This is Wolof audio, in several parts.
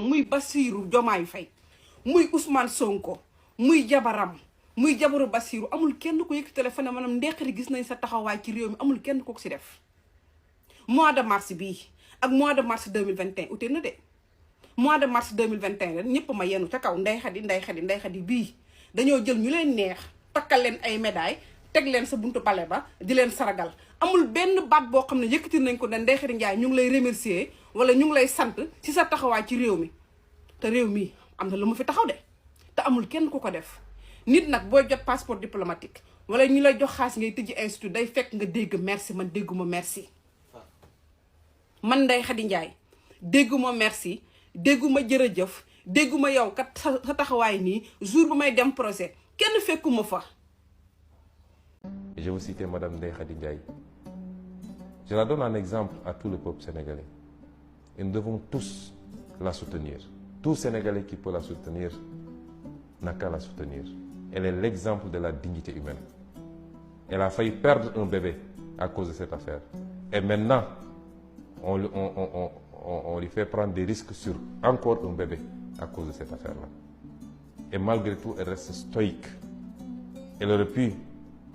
muy Bassirou Diomaye Faye muy Ousmane Sonko muy jabaram muy jabaru Bassirou amul kenn ko yëkk téléphone manam ndeexari gis nañ sa taxawaay ci réew mi amul kenn ko ci def mois de mars bii ak mois de mars 2021 ute na de mois de mars 2021 ren ñëpp ma yenu ca kaw Ndeye Khady bii dañoo jël ñu leen neex takkal leen ay médailles teg leen sa buntu pale ba di leen saragal amul benn baat boo xam ne yëkkati nañ ko ne Ndeye Khady Ndiaye ñu ngi lay remercier wala ñu ngi lay sant ci sa taxawaay ci réew mi te réew mi am na lu mu fi taxaw de te amul kenn ku ko def nit nag booy jot passeport diplomatique wala ñu lay jox xaas ngay tëjji institut day fekk nga dégg merci man dégguma merci man Ndeye Khady Ndiaye dégguma merci dégguma jërëjëf dégguma yow kat sa taxawaay nii jour bu may dem procès kenn fekkuma fa. Je vais vous citer Madame Ndeye Khady Ndiaye. Je la donne en exemple à tout le peuple sénégalais. Et nous devons tous la soutenir. Tout Sénégalais qui peut la soutenir n'a qu'à la soutenir. Elle est l'exemple de la dignité humaine. Elle a failli perdre un bébé à cause de cette affaire. Et maintenant, on lui fait prendre des risques sur encore un bébé à cause de cette affaire-là. Et malgré tout, elle reste stoïque. Elle aurait pu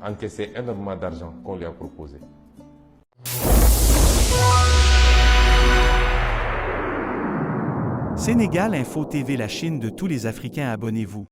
encaisser énormément d'argent qu'on lui a proposé. Sénégal Info TV, la Chine de tous les Africains, abonnez-vous.